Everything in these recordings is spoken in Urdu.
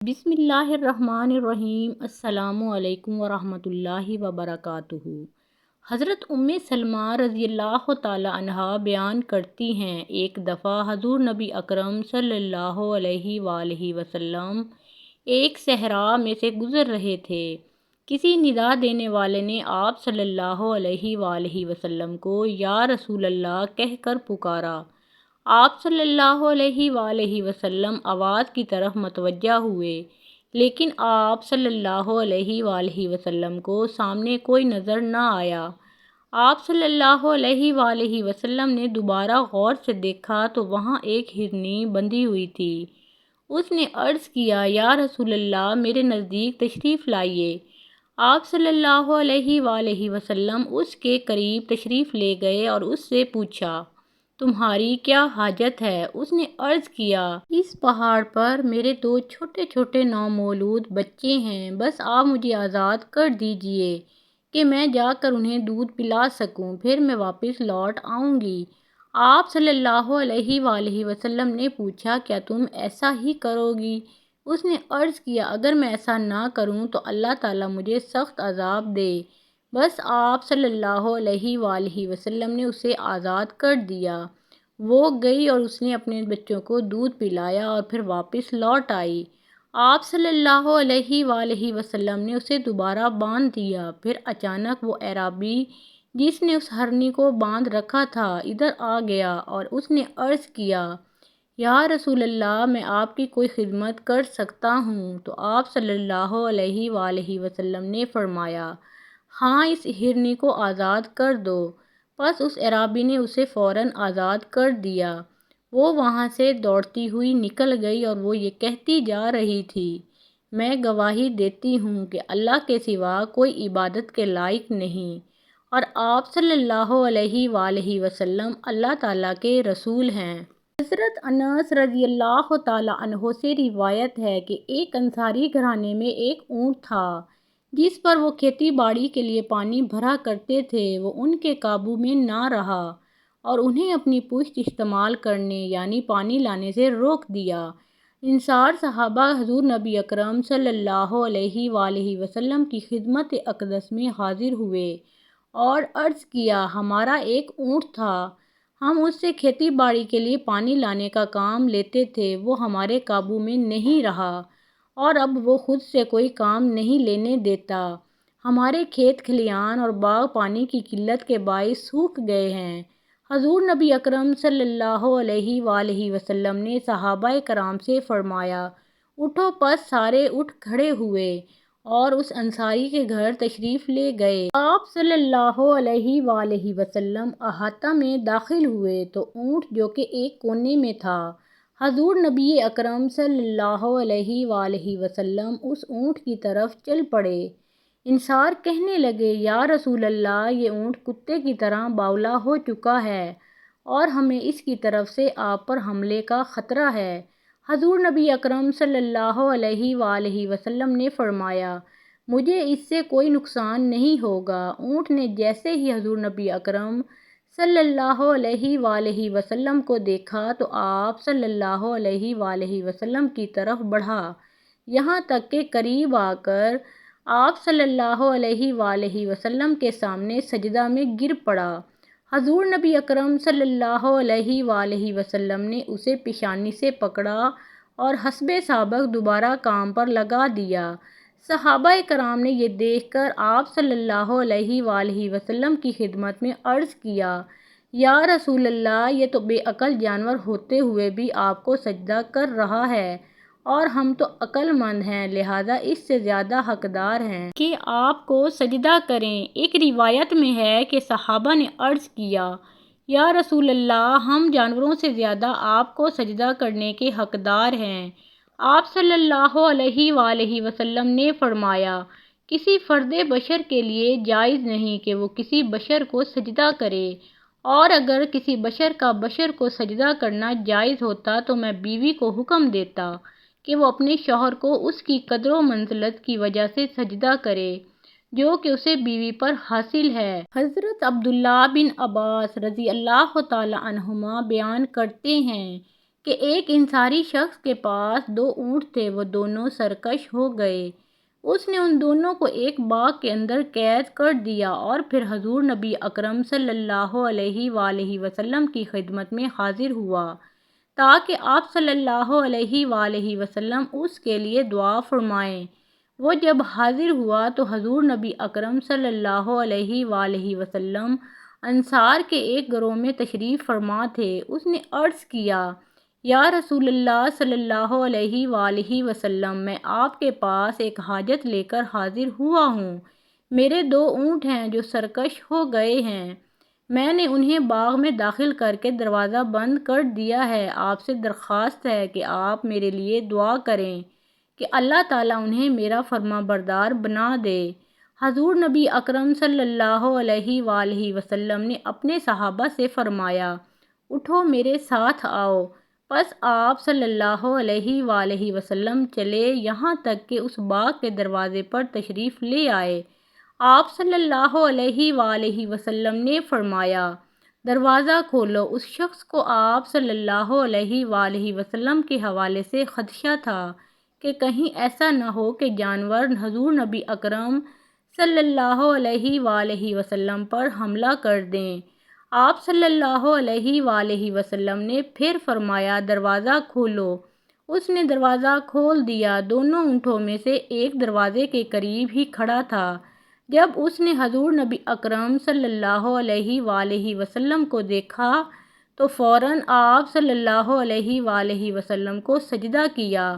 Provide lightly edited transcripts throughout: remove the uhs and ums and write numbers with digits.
بسم اللہ الرحمن الرحیم۔ السلام علیکم ورحمۃ اللہ وبرکاتہ۔ حضرت سلمہ رضی اللہ تعالی عنہا بیان کرتی ہیں، ایک دفعہ حضور نبی اکرم صلی اللہ علیہ وآلہ وسلم ایک صحرا میں سے گزر رہے تھے۔ کسی ندا دینے والے نے آپ صلی اللہ علیہ وآلہ وسلم کو یا رسول اللہ کہہ کر پکارا۔ آپ صلی اللہ علیہ وآلہ وسلم آواز کی طرف متوجہ ہوئے، لیکن آپ صلی اللہ علیہ وآلہ وسلم کو سامنے کوئی نظر نہ آیا۔ آپ صلی اللہ علیہ وآلہ وسلم نے دوبارہ غور سے دیکھا تو وہاں ایک ہرنی بندھی ہوئی تھی۔ اس نے عرض کیا، یا رسول اللہ، میرے نزدیک تشریف لائیے۔ آپ صلی اللہ علیہ وآلہ وسلم اس کے قریب تشریف لے گئے اور اس سے پوچھا، تمہاری کیا حاجت ہے؟ اس نے عرض کیا، اس پہاڑ پر میرے 2 چھوٹے چھوٹے نومولود بچے ہیں، بس آپ مجھے آزاد کر دیجئے کہ میں جا کر انہیں دودھ پلا سکوں، پھر میں واپس لوٹ آؤں گی۔ آپ صلی اللہ علیہ وآلہ وسلم نے پوچھا، کیا تم ایسا ہی کرو گی؟ اس نے عرض کیا، اگر میں ایسا نہ کروں تو اللہ تعالیٰ مجھے سخت عذاب دے۔ بس آپ صلی اللہ علیہ وآلہ وسلم نے اسے آزاد کر دیا۔ وہ گئی اور اس نے اپنے بچوں کو دودھ پلایا اور پھر واپس لوٹ آئی۔ آپ صلی اللہ علیہ وآلہ وسلم نے اسے دوبارہ باندھ دیا۔ پھر اچانک وہ اعرابی جس نے اس ہرنی کو باندھ رکھا تھا ادھر آ گیا اور اس نے عرض کیا، یا رسول اللہ، میں آپ کی کوئی خدمت کر سکتا ہوں؟ تو آپ صلی اللہ علیہ وآلہ وسلم نے فرمایا، ہاں، اس ہرنی کو آزاد کر دو۔ پس اس اعرابی نے اسے فوراً آزاد کر دیا۔ وہ وہاں سے دوڑتی ہوئی نکل گئی اور وہ یہ کہتی جا رہی تھی، میں گواہی دیتی ہوں کہ اللہ کے سوا کوئی عبادت کے لائق نہیں اور آپ صلی اللہ علیہ وآلہ وسلم اللہ تعالیٰ کے رسول ہیں۔ حضرت انس رضی اللہ تعالیٰ عنہ سے روایت ہے کہ ایک انصاری گھرانے میں ایک اونٹ تھا جس پر وہ کھیتی باڑی کے لیے پانی بھرا کرتے تھے۔ وہ ان کے قابو میں نہ رہا اور انہیں اپنی پشت استعمال کرنے یعنی پانی لانے سے روک دیا۔ انصار صحابہ حضور نبی اکرم صلی اللہ علیہ وآلہ وسلم کی خدمت اقدس میں حاضر ہوئے اور عرض کیا، ہمارا ایک اونٹ تھا، ہم اس سے کھیتی باڑی کے لیے پانی لانے کا کام لیتے تھے، وہ ہمارے قابو میں نہیں رہا اور اب وہ خود سے کوئی کام نہیں لینے دیتا۔ ہمارے کھیت کھلیان اور باغ پانی کی قلت کے باعث سوکھ گئے ہیں۔ حضور نبی اکرم صلی اللہ علیہ وآلہ وسلم نے صحابہ کرام سے فرمایا، اٹھو۔ پس سارے اٹھ کھڑے ہوئے اور اس انصاری کے گھر تشریف لے گئے۔ آپ صلی اللہ علیہ وآلہ وسلم احاطہ میں داخل ہوئے تو اونٹ جو کہ ایک کونے میں تھا، حضور نبی اکرم صلی اللہ علیہ وآلہ وسلم اس اونٹ کی طرف چل پڑے۔ انصار کہنے لگے، یا رسول اللہ، یہ اونٹ کتے کی طرح باولا ہو چکا ہے اور ہمیں اس کی طرف سے آپ پر حملے کا خطرہ ہے۔ حضور نبی اکرم صلی اللہ علیہ وآلہ وسلم نے فرمایا، مجھے اس سے کوئی نقصان نہیں ہوگا۔ اونٹ نے جیسے ہی حضور نبی اکرم صلی اللہ علیہ وآلہ وسلم کو دیکھا تو آپ صلی اللہ علیہ وآلہ وسلم کی طرف بڑھا، یہاں تک کہ قریب آ کر آپ صلی اللہ علیہ وآلہ وسلم کے سامنے سجدہ میں گر پڑا۔ حضور نبی اکرم صلی اللہ علیہ وآلہ وسلم نے اسے پیشانی سے پکڑا اور حسبِ سابق دوبارہ کام پر لگا دیا۔ صحابہ کرام نے یہ دیکھ کر آپ صلی اللہ علیہ وآلہ وسلم کی خدمت میں عرض کیا، یا رسول اللہ، یہ تو بے عقل جانور ہوتے ہوئے بھی آپ کو سجدہ کر رہا ہے اور ہم تو عقل مند ہیں، لہٰذا اس سے زیادہ حقدار ہیں کہ آپ کو سجدہ کریں۔ ایک روایت میں ہے کہ صحابہ نے عرض کیا، یا رسول اللہ، ہم جانوروں سے زیادہ آپ کو سجدہ کرنے کے حقدار ہیں۔ آپ صلی اللہ علیہ وآلہ وسلم نے فرمایا، کسی فرد بشر کے لیے جائز نہیں کہ وہ کسی بشر کو سجدہ کرے، اور اگر کسی بشر کا بشر کو سجدہ کرنا جائز ہوتا تو میں بیوی کو حکم دیتا کہ وہ اپنے شوہر کو اس کی قدر و منزلت کی وجہ سے سجدہ کرے جو کہ اسے بیوی پر حاصل ہے۔ حضرت عبداللہ بن عباس رضی اللہ تعالی عنہما بیان کرتے ہیں کہ ایک انصاری شخص کے پاس 2 اونٹ تھے، وہ دونوں سرکش ہو گئے۔ اس نے ان دونوں کو ایک باغ کے اندر قید کر دیا اور پھر حضور نبی اکرم صلی اللہ علیہ وآلہ وسلم کی خدمت میں حاضر ہوا تاکہ آپ صلی اللہ علیہ وآلہ وسلم اس کے لیے دعا فرمائیں۔ وہ جب حاضر ہوا تو حضور نبی اکرم صلی اللہ علیہ وآلہ وسلم انصار کے ایک گروہ میں تشریف فرما تھے۔ اس نے عرض کیا، یا رسول اللہ صلی اللہ علیہ وآلہ وسلم، میں آپ کے پاس ایک حاجت لے کر حاضر ہوا ہوں۔ میرے 2 اونٹ ہیں جو سرکش ہو گئے ہیں، میں نے انہیں باغ میں داخل کر کے دروازہ بند کر دیا ہے۔ آپ سے درخواست ہے کہ آپ میرے لیے دعا کریں کہ اللہ تعالیٰ انہیں میرا فرما بردار بنا دے۔ حضور نبی اکرم صلی اللہ علیہ وآلہ وسلم نے اپنے صحابہ سے فرمایا، اٹھو میرے ساتھ آؤ۔ پس آپ صلی اللہ علیہ وآلہ وسلم چلے یہاں تک کہ اس باغ کے دروازے پر تشریف لے آئے۔ آپ صلی اللہ علیہ وآلہ وسلم نے فرمایا، دروازہ کھولو۔ اس شخص کو آپ صلی اللہ علیہ وآلہ وسلم کے حوالے سے خدشہ تھا کہ کہیں ایسا نہ ہو کہ جانور حضور نبی اکرم صلی اللہ علیہ وآلہ وسلم پر حملہ کر دیں۔ آپ صلی اللہ علیہ وآلہ وسلم نے پھر فرمایا، دروازہ کھولو۔ اس نے دروازہ کھول دیا۔ دونوں اونٹوں میں سے ایک دروازے کے قریب ہی کھڑا تھا۔ جب اس نے حضور نبی اکرم صلی اللہ علیہ وآلہ وسلم کو دیکھا تو فوراً آپ صلی اللہ علیہ وآلہ وسلم کو سجدہ کیا۔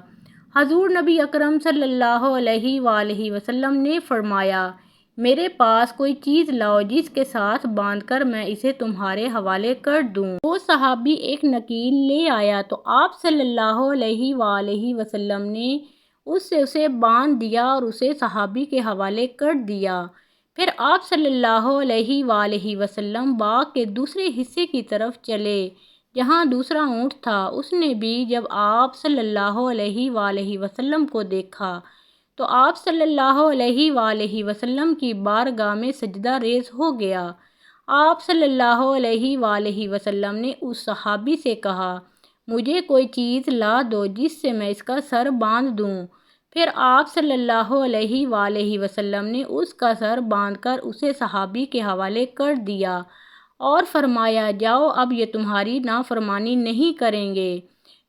حضور نبی اکرم صلی اللہ علیہ وآلہ وسلم نے فرمایا، میرے پاس کوئی چیز لاؤ جس کے ساتھ باندھ کر میں اسے تمہارے حوالے کر دوں۔ وہ صحابی ایک نکیل لے آیا تو آپ صلی اللہ علیہ وآلہ وسلم نے اس سے اسے باندھ دیا اور اسے صحابی کے حوالے کر دیا۔ پھر آپ صلی اللہ علیہ وآلہ وسلم باغ کے دوسرے حصے کی طرف چلے جہاں دوسرا اونٹ تھا۔ اس نے بھی جب آپ صلی اللہ علیہ وآلہ وسلم کو دیکھا تو آپ صلی اللہ علیہ وآلہ وسلم کی بارگاہ میں سجدہ ریز ہو گیا۔ آپ صلی اللہ علیہ وآلہ وسلم نے اس صحابی سے کہا، مجھے کوئی چیز لا دو جس سے میں اس کا سر باندھ دوں۔ پھر آپ صلی اللہ علیہ وآلہ وسلم نے اس کا سر باندھ کر اسے صحابی کے حوالے کر دیا اور فرمایا، جاؤ اب یہ تمہاری نافرمانی نہیں کریں گے۔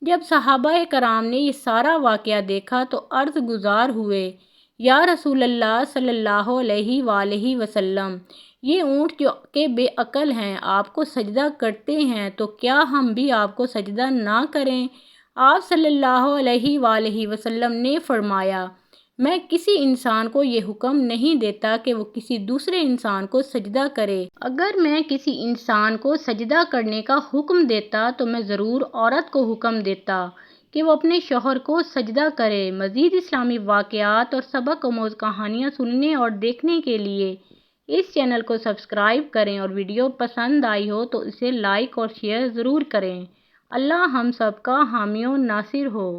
جب صحابہ کرام نے یہ سارا واقعہ دیکھا تو عرض گزار ہوئے، یا رسول اللہ صلی اللہ علیہ وآلہ وسلم، یہ اونٹ جو کہ بے عقل ہیں آپ کو سجدہ کرتے ہیں تو کیا ہم بھی آپ کو سجدہ نہ کریں؟ آپ صلی اللہ علیہ وآلہ وسلم نے فرمایا، میں کسی انسان کو یہ حکم نہیں دیتا کہ وہ کسی دوسرے انسان کو سجدہ کرے۔ اگر میں کسی انسان کو سجدہ کرنے کا حکم دیتا تو میں ضرور عورت کو حکم دیتا کہ وہ اپنے شوہر کو سجدہ کرے۔ مزید اسلامی واقعات اور سبق آموز کہانیاں سننے اور دیکھنے کے لیے اس چینل کو سبسکرائب کریں اور ویڈیو پسند آئی ہو تو اسے لائک اور شیئر ضرور کریں۔ اللہ ہم سب کا حامی و ناصر ہو۔